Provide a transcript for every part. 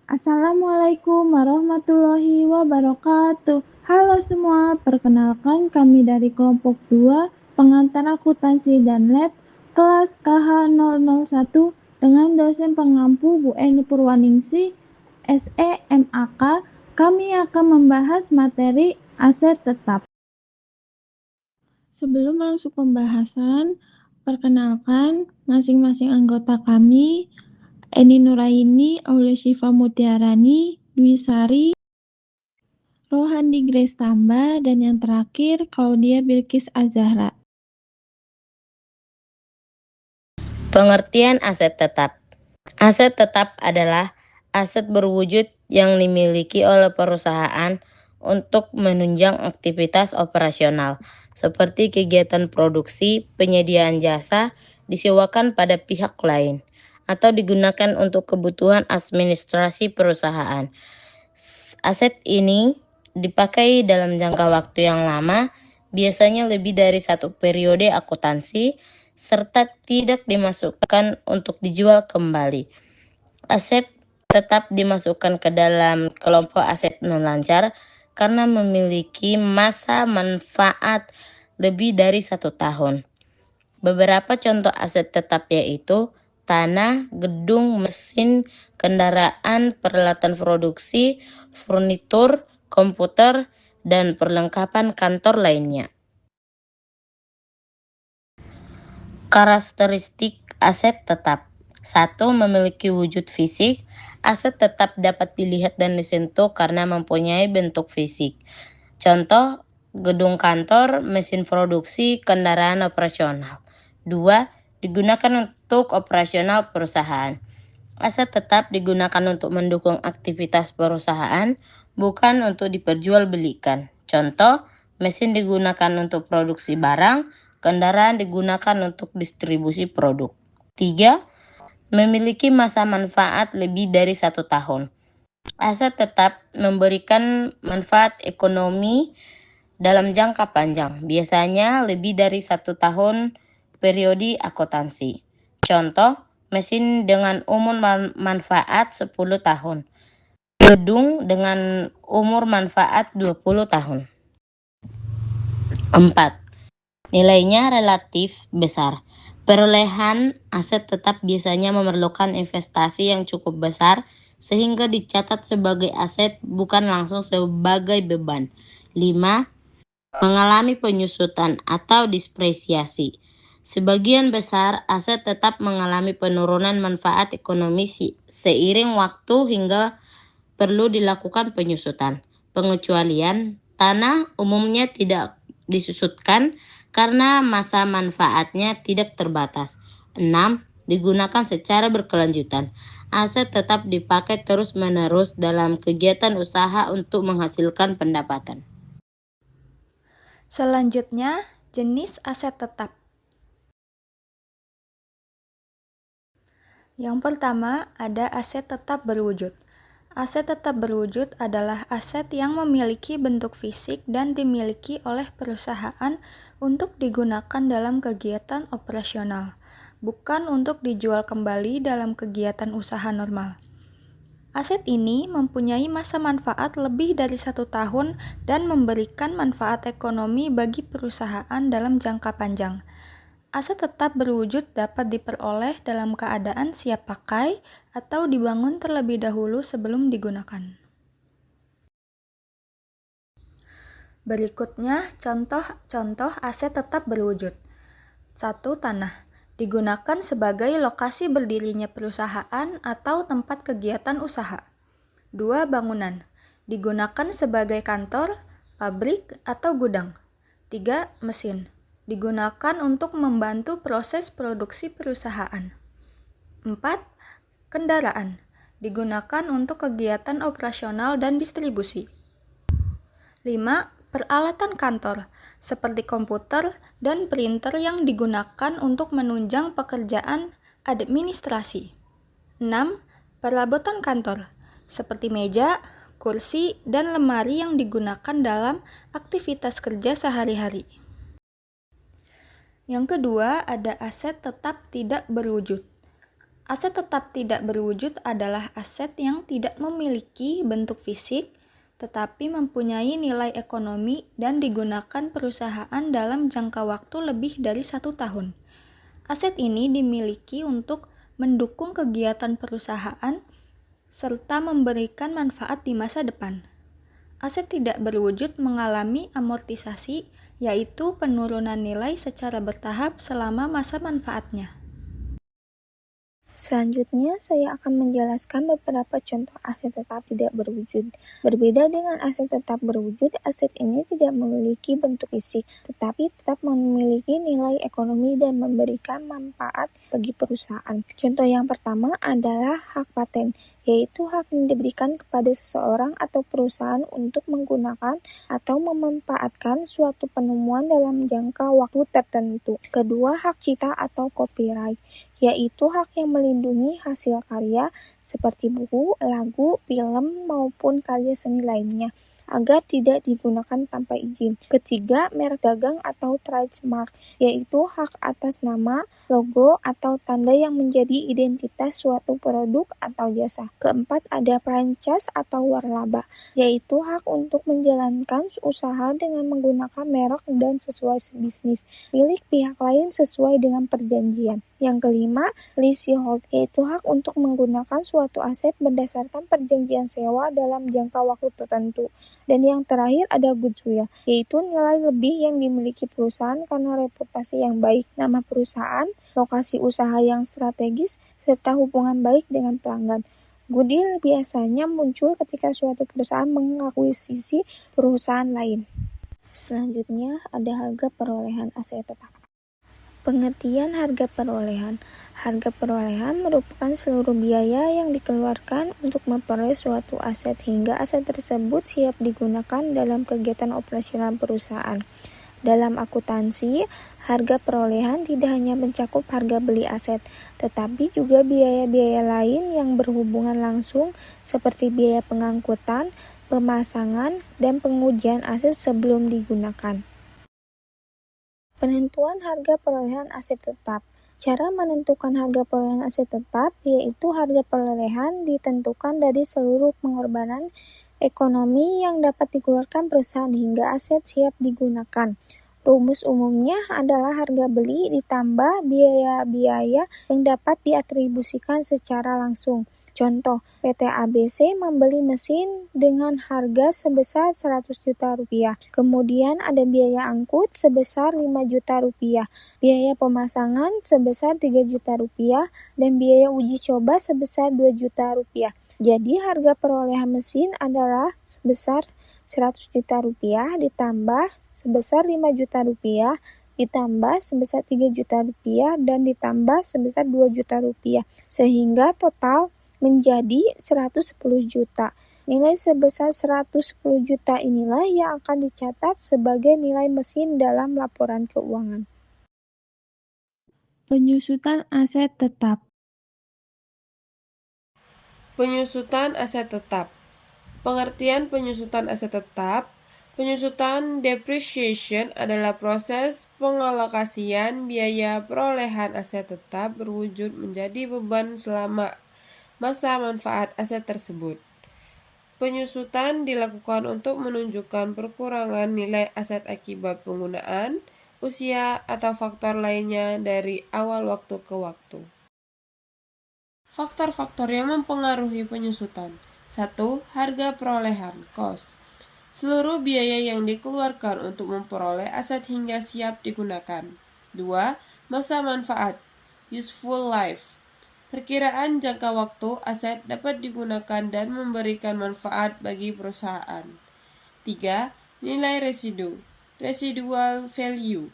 Assalamualaikum warahmatullahi wabarakatuh. Halo semua, perkenalkan kami dari kelompok 2 pengantar akuntansi dan lab kelas KH001 dengan dosen pengampu Bu Eni Purwaningsih, SE MAK. Kami akan membahas materi aset tetap. Sebelum masuk pembahasan, perkenalkan masing-masing anggota kami. Eni Nuraini, Aulia Syifa Mutiarani, Dwi Sari, Rohandi Grace Tamba, dan yang terakhir Claudia Bilkis Azahra. Pengertian aset tetap. Aset tetap adalah aset berwujud yang dimiliki oleh perusahaan untuk menunjang aktivitas operasional, seperti kegiatan produksi, penyediaan jasa, disewakan pada pihak lain, atau digunakan untuk kebutuhan administrasi perusahaan. Aset ini dipakai dalam jangka waktu yang lama, biasanya lebih dari satu periode akuntansi, serta tidak dimasukkan untuk dijual kembali. Aset tetap dimasukkan ke dalam kelompok aset non-lancar karena memiliki masa manfaat lebih dari 1 tahun. Beberapa contoh aset tetap yaitu tanah, gedung, mesin, kendaraan, peralatan produksi, furnitur, komputer, dan perlengkapan kantor lainnya. Karakteristik aset tetap. 1. Memiliki wujud fisik. Aset tetap dapat dilihat dan disentuh karena mempunyai bentuk fisik. Contoh, gedung kantor, mesin produksi, kendaraan operasional. 2. Digunakan untuk operasional perusahaan. Aset tetap digunakan untuk mendukung aktivitas perusahaan, bukan untuk diperjualbelikan. Contoh, mesin digunakan untuk produksi barang, kendaraan digunakan untuk distribusi produk. 3. Memiliki masa manfaat lebih dari 1 tahun. Aset tetap memberikan manfaat ekonomi dalam jangka panjang, biasanya lebih dari 1 tahun periode akuntansi. Contoh, mesin dengan umur manfaat 10 tahun. Gedung dengan umur manfaat 20 tahun. 4. Nilainya relatif besar. Perolehan aset tetap biasanya memerlukan investasi yang cukup besar sehingga dicatat sebagai aset bukan langsung sebagai beban. 5. Mengalami penyusutan atau depresiasi. Sebagian besar aset tetap mengalami penurunan manfaat ekonomi seiring waktu hingga perlu dilakukan penyusutan. Pengecualian, tanah umumnya tidak disusutkan karena masa manfaatnya tidak terbatas. 6. Digunakan secara berkelanjutan. Aset tetap dipakai terus-menerus dalam kegiatan usaha untuk menghasilkan pendapatan. Selanjutnya, jenis aset tetap. Yang pertama, ada aset tetap berwujud. Aset tetap berwujud adalah aset yang memiliki bentuk fisik dan dimiliki oleh perusahaan untuk digunakan dalam kegiatan operasional, bukan untuk dijual kembali dalam kegiatan usaha normal. Aset ini mempunyai masa manfaat lebih dari 1 tahun dan memberikan manfaat ekonomi bagi perusahaan dalam jangka panjang. Aset tetap berwujud dapat diperoleh dalam keadaan siap pakai atau dibangun terlebih dahulu sebelum digunakan. Berikutnya, contoh-contoh aset tetap berwujud. 1. Tanah. Digunakan sebagai lokasi berdirinya perusahaan atau tempat kegiatan usaha. 2. Bangunan. Digunakan sebagai kantor, pabrik, atau gudang. 3. Mesin. Digunakan untuk membantu proses produksi perusahaan. 4. Kendaraan. Digunakan untuk kegiatan operasional dan distribusi. 5. Peralatan kantor, seperti komputer dan printer yang digunakan untuk menunjang pekerjaan administrasi. 6. Perabotan kantor, seperti meja, kursi, dan lemari yang digunakan dalam aktivitas kerja sehari-hari. Yang kedua, ada aset tetap tidak berwujud. Aset tetap tidak berwujud adalah aset yang tidak memiliki bentuk fisik, tetapi mempunyai nilai ekonomi dan digunakan perusahaan dalam jangka waktu lebih dari 1 tahun. Aset ini dimiliki untuk mendukung kegiatan perusahaan serta memberikan manfaat di masa depan. Aset tidak berwujud mengalami amortisasi, yaitu penurunan nilai secara bertahap selama masa manfaatnya. Selanjutnya, saya akan menjelaskan beberapa contoh aset tetap tidak berwujud. Berbeda dengan aset tetap berwujud, aset ini tidak memiliki bentuk fisik, tetapi tetap memiliki nilai ekonomi dan memberikan manfaat bagi perusahaan. Contoh yang pertama adalah hak paten, yaitu hak yang diberikan kepada seseorang atau perusahaan untuk menggunakan atau memanfaatkan suatu penemuan dalam jangka waktu tertentu. Kedua, hak cipta atau copyright, yaitu hak yang melindungi hasil karya seperti buku, lagu, film, maupun karya seni lainnya agar tidak digunakan tanpa izin. Ketiga, merek dagang atau trademark, yaitu hak atas nama, logo, atau tanda yang menjadi identitas suatu produk atau jasa. Keempat, ada franchise atau waralaba, yaitu hak untuk menjalankan usaha dengan menggunakan merek dan sesuai bisnis milik pihak lain sesuai dengan perjanjian. Yang kelima, leasehold, yaitu hak untuk menggunakan suatu aset berdasarkan perjanjian sewa dalam jangka waktu tertentu. Dan yang terakhir ada goodwill, yaitu nilai lebih yang dimiliki perusahaan karena reputasi yang baik, nama perusahaan, lokasi usaha yang strategis, serta hubungan baik dengan pelanggan. Goodwill biasanya muncul ketika suatu perusahaan mengakuisisi perusahaan lain. Selanjutnya ada harga perolehan aset tetap. Pengertian harga perolehan. Harga perolehan merupakan seluruh biaya yang dikeluarkan untuk memperoleh suatu aset hingga aset tersebut siap digunakan dalam kegiatan operasional perusahaan. Dalam akuntansi, harga perolehan tidak hanya mencakup harga beli aset, tetapi juga biaya-biaya lain yang berhubungan langsung seperti biaya pengangkutan, pemasangan, dan pengujian aset sebelum digunakan. Penentuan harga perolehan aset tetap. Cara menentukan harga perolehan aset tetap yaitu harga perolehan ditentukan dari seluruh pengorbanan ekonomi yang dapat dikeluarkan perusahaan hingga aset siap digunakan. Rumus umumnya adalah harga beli ditambah biaya-biaya yang dapat diatribusikan secara langsung. Contoh, PT ABC membeli mesin dengan harga sebesar 100 juta rupiah. Kemudian ada biaya angkut sebesar 5 juta rupiah, biaya pemasangan sebesar 3 juta rupiah, dan biaya uji coba sebesar 2 juta rupiah. Jadi harga perolehan mesin adalah sebesar 100 juta rupiah ditambah sebesar 5 juta rupiah, ditambah sebesar 3 juta rupiah, dan ditambah sebesar 2 juta rupiah. Sehingga total menjadi 110 juta. Nilai sebesar 110 juta inilah yang akan dicatat sebagai nilai mesin dalam laporan keuangan. Penyusutan aset tetap. Penyusutan aset tetap. Pengertian penyusutan aset tetap. Penyusutan depreciation adalah proses pengalokasian biaya perolehan aset tetap berwujud menjadi beban selama masa manfaat aset tersebut. Penyusutan dilakukan untuk menunjukkan perkurangan nilai aset akibat penggunaan, usia, atau faktor lainnya dari awal waktu ke waktu. Faktor-faktor yang mempengaruhi penyusutan. 1. Harga perolehan, cost. Seluruh biaya yang dikeluarkan untuk memperoleh aset hingga siap digunakan. 2. Masa manfaat, useful life. Perkiraan jangka waktu aset dapat digunakan dan memberikan manfaat bagi perusahaan. 3. Nilai residu, residual value.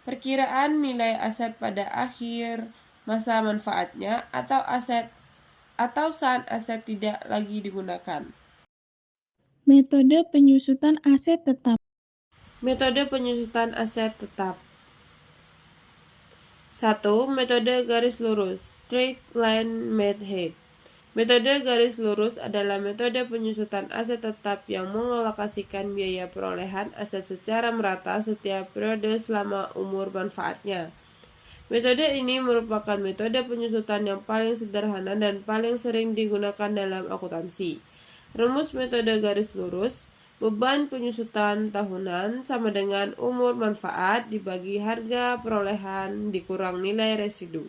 Perkiraan nilai aset pada akhir masa manfaatnya atau saat aset tidak lagi digunakan. Metode penyusutan aset tetap. Metode penyusutan aset tetap. 1. Metode garis lurus, straight line method. Metode garis lurus adalah metode penyusutan aset tetap yang mengalokasikan biaya perolehan aset secara merata setiap periode selama umur manfaatnya. Metode ini merupakan metode penyusutan yang paling sederhana dan paling sering digunakan dalam akuntansi. Rumus metode garis lurus, beban penyusutan tahunan sama dengan umur manfaat dibagi harga perolehan dikurang nilai residu.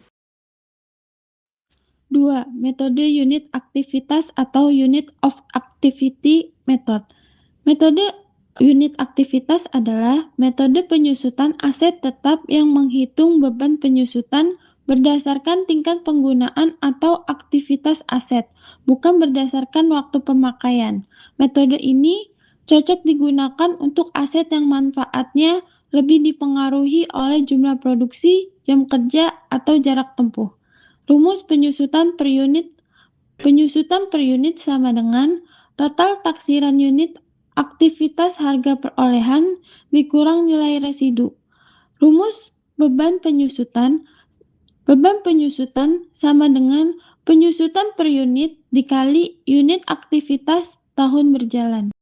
2. Metode unit aktivitas atau unit of activity method. Metode unit aktivitas adalah metode penyusutan aset tetap yang menghitung beban penyusutan berdasarkan tingkat penggunaan atau aktivitas aset, bukan berdasarkan waktu pemakaian. Metode ini cocok digunakan untuk aset yang manfaatnya lebih dipengaruhi oleh jumlah produksi, jam kerja, atau jarak tempuh. Rumus penyusutan per unit sama dengan total taksiran unit aktivitas harga perolehan dikurang nilai residu. Rumus beban penyusutan sama dengan penyusutan per unit dikali unit aktivitas tahun berjalan.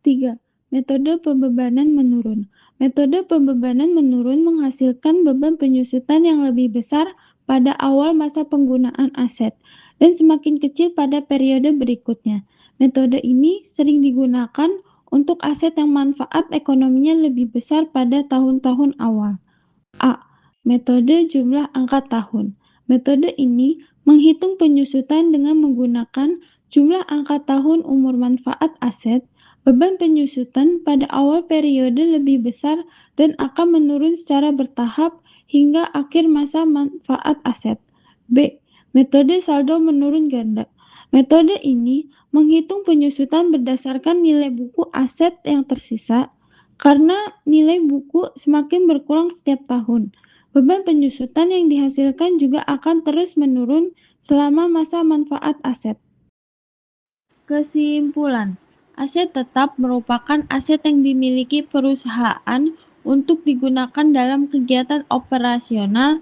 3. Metode pembebanan menurun. Metode pembebanan menurun menghasilkan beban penyusutan yang lebih besar pada awal masa penggunaan aset dan semakin kecil pada periode berikutnya. Metode ini sering digunakan untuk aset yang manfaat ekonominya lebih besar pada tahun-tahun awal. A. Metode jumlah angka tahun. Metode ini menghitung penyusutan dengan menggunakan jumlah angka tahun umur manfaat aset. Beban penyusutan pada awal periode lebih besar dan akan menurun secara bertahap hingga akhir masa manfaat aset. B. Metode saldo menurun ganda. Metode ini menghitung penyusutan berdasarkan nilai buku aset yang tersisa karena nilai buku semakin berkurang setiap tahun. Beban penyusutan yang dihasilkan juga akan terus menurun selama masa manfaat aset. Kesimpulan, aset tetap merupakan aset yang dimiliki perusahaan untuk digunakan dalam kegiatan operasional,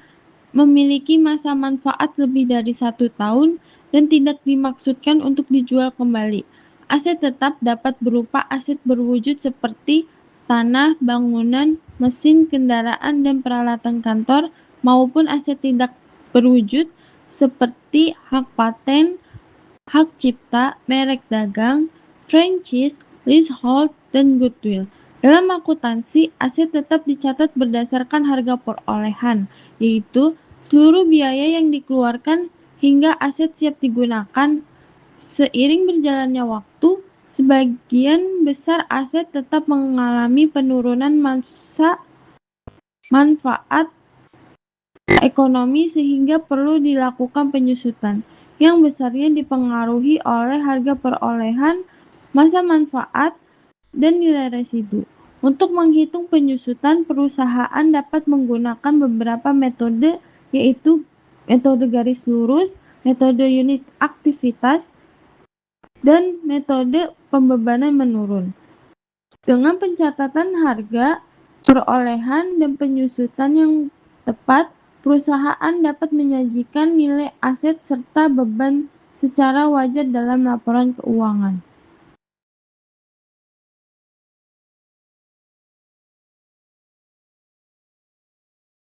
memiliki masa manfaat lebih dari 1 tahun, dan tidak dimaksudkan untuk dijual kembali. Aset tetap dapat berupa aset berwujud seperti tanah, bangunan, mesin, kendaraan, dan peralatan kantor, maupun aset tidak berwujud seperti hak paten, hak cipta, merek dagang, franchise, leasehold, dan goodwill. Dalam akuntansi, aset tetap dicatat berdasarkan harga perolehan, yaitu seluruh biaya yang dikeluarkan hingga aset siap digunakan. Seiring berjalannya waktu, sebagian besar aset tetap mengalami penurunan masa manfaat ekonomi sehingga perlu dilakukan penyusutan yang besarnya dipengaruhi oleh harga perolehan, masa manfaat, dan nilai residu. Untuk menghitung penyusutan, perusahaan dapat menggunakan beberapa metode, yaitu metode garis lurus, metode unit aktivitas, dan metode pembebanan menurun. Dengan pencatatan harga, perolehan, dan penyusutan yang tepat, perusahaan dapat menyajikan nilai aset serta beban secara wajar dalam laporan keuangan.